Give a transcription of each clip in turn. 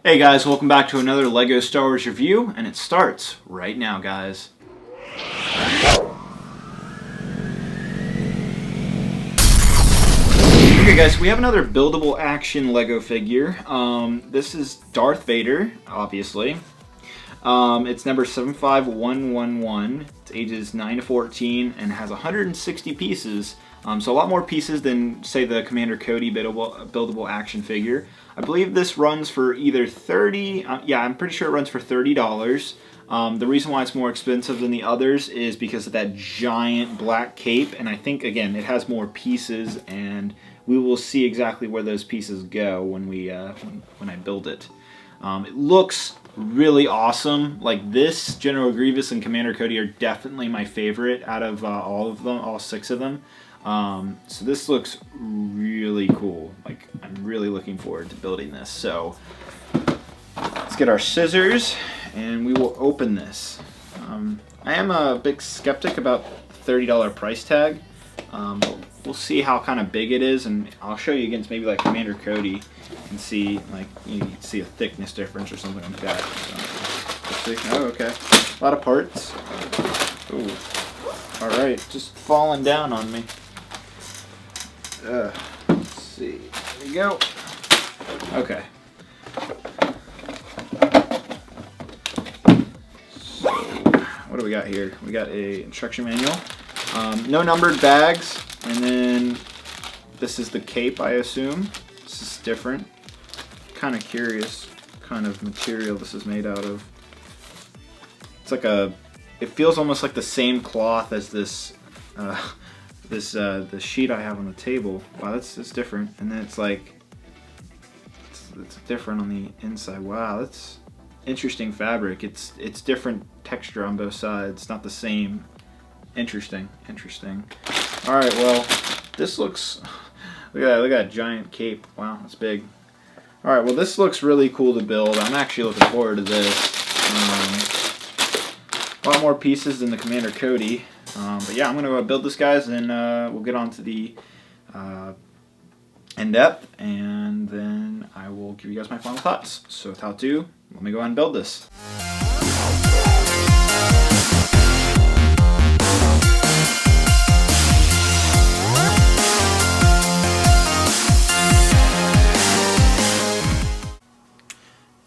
Hey guys, welcome back to another LEGO Star Wars review, and it starts right now, guys. Okay guys, we have another buildable action LEGO figure. This is Darth Vader, obviously. It's number 75111. It's ages 9 to 14 and has 160 pieces. So a lot more pieces than, say, the Commander Cody buildable action figure. I believe this runs for either I'm pretty sure it runs for $30. The reason why it's more expensive than the others is because of that giant black cape, and I think, again, it has more pieces, and we will see exactly where those pieces go when I build it. It looks really awesome. Like, this, General Grievous and Commander Cody are definitely my favorite out of all of them, all 6 of them. So this looks really cool. Like, I'm really looking forward to building this. So let's get our scissors and we will open this. I am a big skeptic about the $30 price tag. But we'll see how kind of big it is, and I'll show you against maybe like Commander Cody and see, like, you can see a thickness difference or something like that. So, oh, okay. A lot of parts. Ooh. Alright, just falling down on me. Let's see. There we go. Okay. So, what do we got here? We got a instruction manual. No numbered bags, and then this is the cape, I assume. This is different. Kind of curious kind of material this is made out of. It's like it feels almost like the same cloth as this, the sheet I have on the table. Wow, that's different. And then it's like, it's different on the inside. Wow, that's interesting fabric. It's different texture on both sides, not the same. Interesting. Alright, well, this looks, look at that giant cape. Wow, that's big. Alright, well, this looks really cool to build. I'm actually looking forward to this. A lot more pieces than the Commander Cody. But yeah, I'm going to go build this, guys, and we'll get on to the in-depth, and then I will give you guys my final thoughts. So without ado, let me go ahead and build this.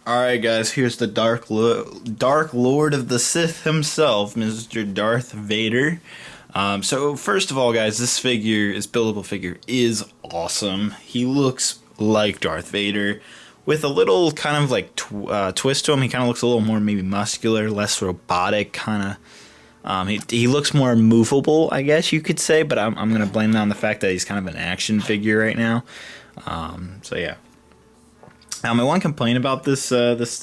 Alright guys, here's the Dark Lord of the Sith himself, Mr. Darth Vader. So first of all, guys, this buildable figure is awesome. He looks like Darth Vader with a little kind of like twist to him. He kind of looks a little more maybe muscular, less robotic kind of. He looks more movable, I guess you could say, but I'm going to blame that on the fact that he's kind of an action figure right now. So yeah. My one complaint about this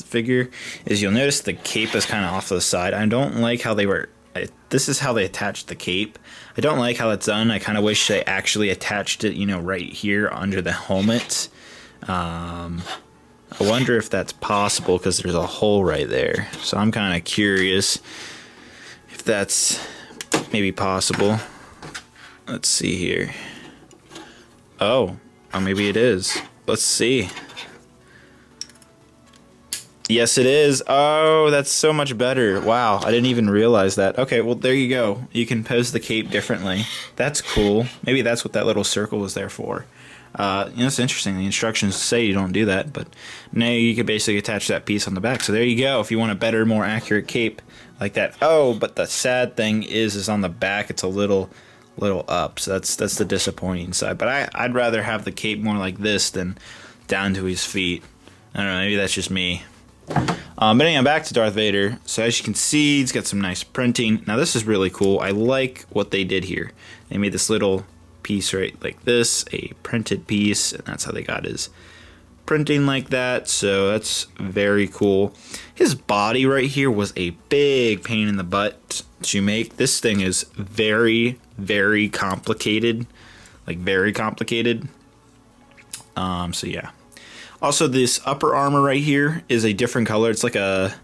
figure is you'll notice the cape is kind of off to the side. I don't like how this is how they attached the cape. I don't like how that's done. I kind of wish they actually attached it, right here under the helmet. I wonder if that's possible because there's a hole right there. So I'm kind of curious if that's maybe possible. Let's see here. Oh, maybe it is. Let's see. Yes, it is. Oh, that's so much better. Wow, I didn't even realize that. Okay, well, there you go. You can pose the cape differently. That's cool. Maybe that's what that little circle was there for. It's interesting. The instructions say you don't do that, but now you can basically attach that piece on the back. So there you go. If you want a better, more accurate cape like that. Oh, but the sad thing is on the back, it's a little up. So that's the disappointing side. But I'd rather have the cape more like this than down to his feet. I don't know. Maybe that's just me. But anyway, back to Darth Vader. So as you can see, he's got some nice printing. Now this is really cool. I like what they did here. They made this little piece right like this, a printed piece, and that's how they got his printing like that. So that's very cool. His body right here was a big pain in the butt to make. This thing is very, very complicated. Like, very complicated. So yeah. Also, this upper armor right here is a different color. It's like a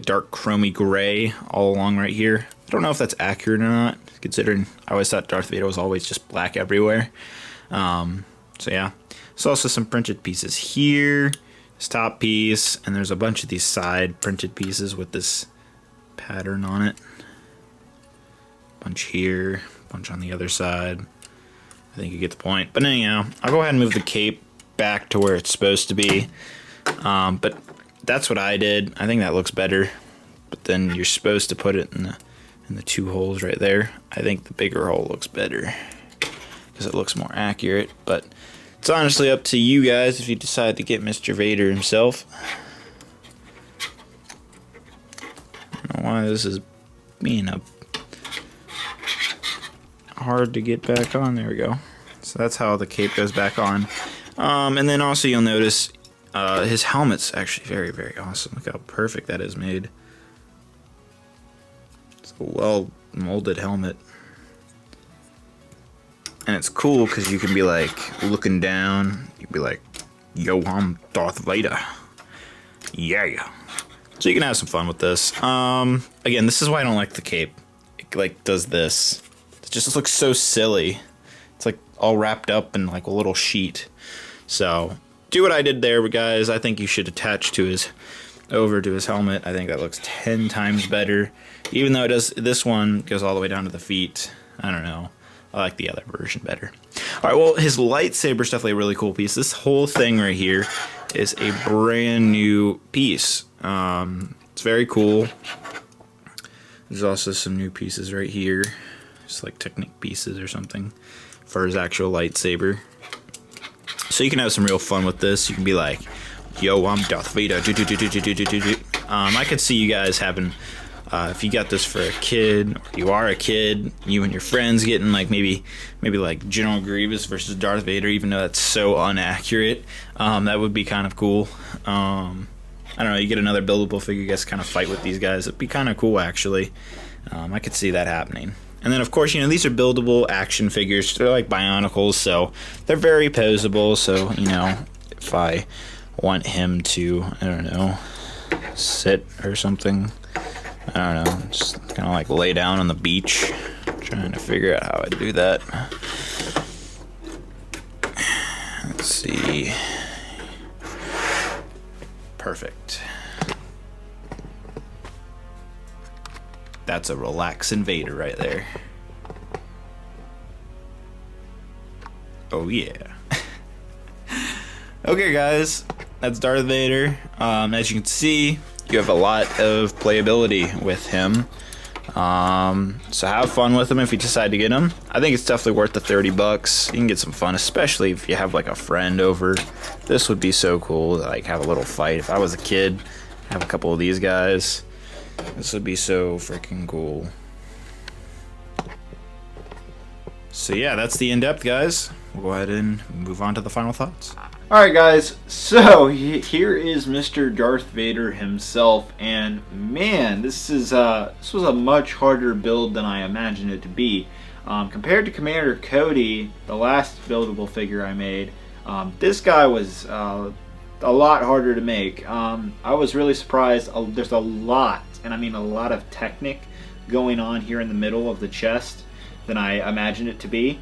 dark chromy gray all along right here. I don't know if that's accurate or not, considering I always thought Darth Vader was always just black everywhere. So yeah. There's also some printed pieces here his top piece, and there's a bunch of these side printed pieces with this pattern on it. Bunch here, bunch on the other side. I think you get the point. But anyhow, I'll go ahead and move the cape back to where it's supposed to be. But that's what I did. I think that looks better. But then you're supposed to put it in the two holes right there. I think the bigger hole looks better because it looks more accurate. But it's honestly up to you guys if you decide to get Mr. Vader himself. I don't know why this is being hard to get back on. There we go. So that's how the cape goes back on. And then also you'll notice his helmet's actually very, very awesome. Look how perfect that is made. It's a well molded helmet. And it's cool because you can be like looking down. You'd be like, yo, I'm Darth Vader. Yeah. So you can have some fun with this. Again, this is why I don't like the cape. It like does this. It just looks so silly. It's like all wrapped up in like a little sheet. So do what I did there, guys. I think you should attach over to his helmet. I think that looks 10 times better. Even though it does, this one goes all the way down to the feet. I don't know. I like the other version better. All right, well, his lightsaber's definitely a really cool piece. This whole thing right here is a brand new piece. It's very cool. There's also some new pieces right here. Just like Technic pieces or something for his actual lightsaber. So you can have some real fun with this. You can be like, yo, I'm Darth Vader. I could see you guys having... if you got this for a kid, or you are a kid, you and your friends getting like maybe like General Grievous versus Darth Vader, even though that's so inaccurate, that would be kind of cool. I don't know, you get another buildable figure, you guys kind of fight with these guys. It'd be kind of cool, actually. I could see that happening. And then, of course, you know, these are buildable action figures. They're like Bionicles, so they're very posable. So, you know, if I want him to, I don't know, sit or something, I don't know, just kind of like lay down on the beach. Trying to figure out how I do that. Let's see. Perfect. That's a relaxing Vader right there. Oh yeah. Okay guys, that's Darth Vader. As you can see, you have a lot of playability with him. So have fun with him if you decide to get him. I think it's definitely worth the 30 bucks. You can get some fun, especially if you have like a friend over. This would be so cool to like have a little fight. If I was a kid, have a couple of these guys. This would be so freaking cool. So yeah, that's the in-depth, guys. We'll go ahead and move on to the final thoughts. Alright guys, so here is Mr. Darth Vader himself, and man, this was a much harder build than I imagined it to be. Compared to Commander Cody, the last buildable figure I made, this guy was a lot harder to make. I was really surprised. There's a lot, and I mean a lot of Technic going on here in the middle of the chest than I imagined it to be.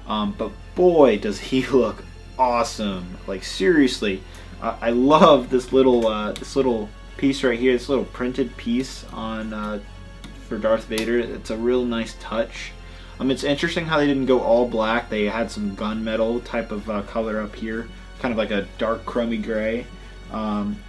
But boy, does he look awesome! Like seriously, I love this little piece right here. This little printed piece on for Darth Vader. It's a real nice touch. It's interesting how they didn't go all black. They had some gunmetal type of color up here, kind of like a dark chromy gray.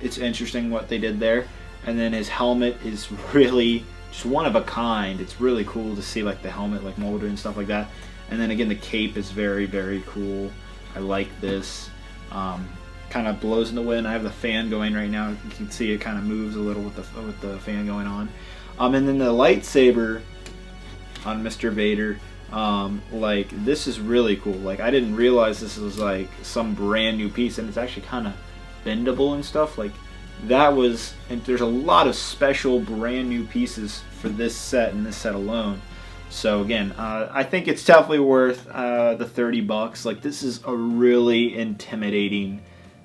It's interesting what they did there. And then his helmet is really just one of a kind. It's really cool to see like the helmet like molded and stuff like that. And then again, the cape is very, very cool. I like this. Kind of blows in the wind. I have the fan going right now. You can see it kind of moves a little with the fan going on. And then the lightsaber on Mr. Vader, like this is really cool. Like I didn't realize this was like some brand new piece, and it's actually kind of bendable and stuff. Like that was, and there's a lot of special brand new pieces for this set and this set alone. So again, I think it's definitely worth the 30 bucks. Like this is a really intimidating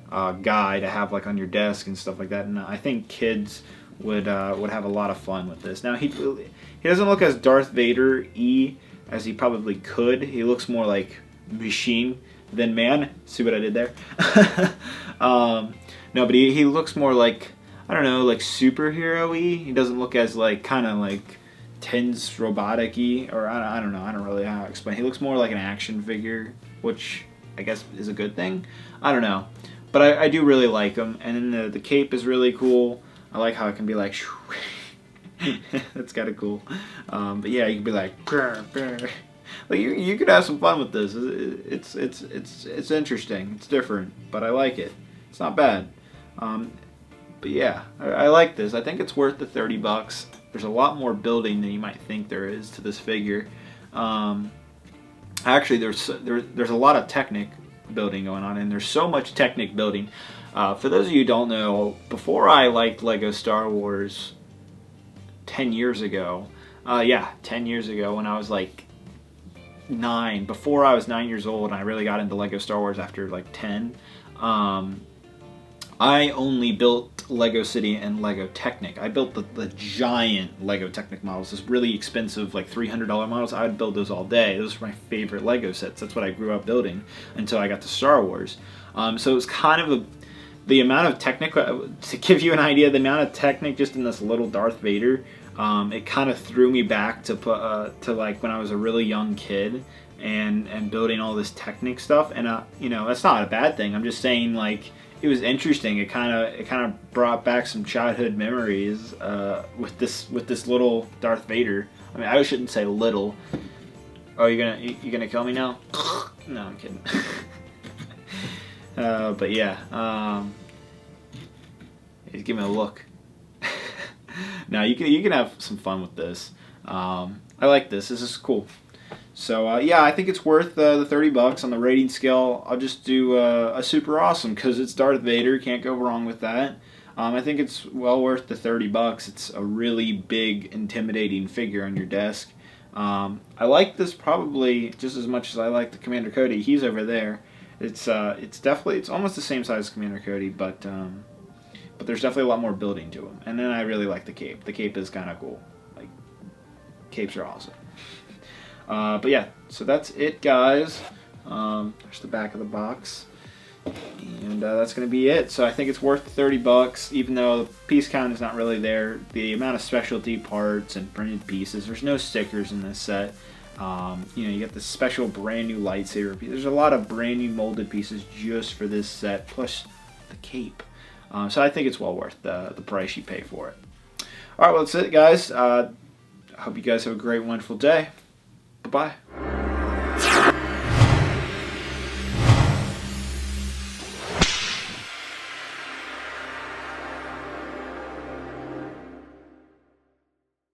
guy to have like on your desk and stuff like that, and I think kids would have a lot of fun with this. Now he doesn't look as Darth Vader-y as he probably could. He looks more like machine than man. See what I did there? No, but he looks more like, I don't know, like superhero-y. He doesn't look as like kind of like tense robotic-y, or I don't know. I don't really know how to explain. He looks more like an action figure, which I guess is a good thing. I don't know. But I do really like him. And then the cape is really cool. I like how it can be like, that's kind of cool. But yeah, you can be like, brr, brr. Like you could have some fun with this. It's interesting. It's different, but I like it. It's not bad. But yeah, I like this. I think it's worth the $30. There's a lot more building than you might think there is to this figure. Actually, there's a lot of Technic building going on, and there's so much Technic building. For those of you who don't know, before I liked Lego Star Wars 10 years ago, 10 years ago when I was like 9, before I was 9 years old, and I really got into Lego Star Wars after like 10, I only built Lego City and Lego Technic. I built the giant Lego Technic models, this really expensive, like $300 models. I would build those all day. Those were my favorite Lego sets. That's what I grew up building until I got to Star Wars. So it was kind of the amount of Technic, to give you an idea, the amount of Technic just in this little Darth Vader, it kind of threw me back to like when I was a really young kid and building all this Technic stuff. And you know, that's not a bad thing. I'm just saying, like, it was interesting. It kind of brought back some childhood memories with this little Darth Vader. I mean, I shouldn't say little. Oh, you gonna kill me now? No, I'm kidding. But yeah, he's giving me a look. No, you can have some fun with this. I like this. This is cool. So yeah, I think it's worth the $30 on the rating scale. I'll just do a super awesome because it's Darth Vader. Can't go wrong with that. I think it's well worth the $30. It's a really big, intimidating figure on your desk. I like this probably just as much as I like the Commander Cody. He's over there. It's almost the same size as Commander Cody, but there's definitely a lot more building to him. And then I really like the cape. The cape is kind of cool. Like, capes are awesome. But yeah, so that's it, guys. There's the back of the box, and that's going to be it. So I think it's worth the $30, even though the piece count is not really there. The amount of specialty parts and printed pieces. There's no stickers in this set. You know, you get the special brand new lightsaber piece. There's a lot of brand new molded pieces just for this set, plus the cape. So I think it's well worth the price you pay for it. All right, well, that's it, guys. I hope you guys have a great, wonderful day. Bye-bye.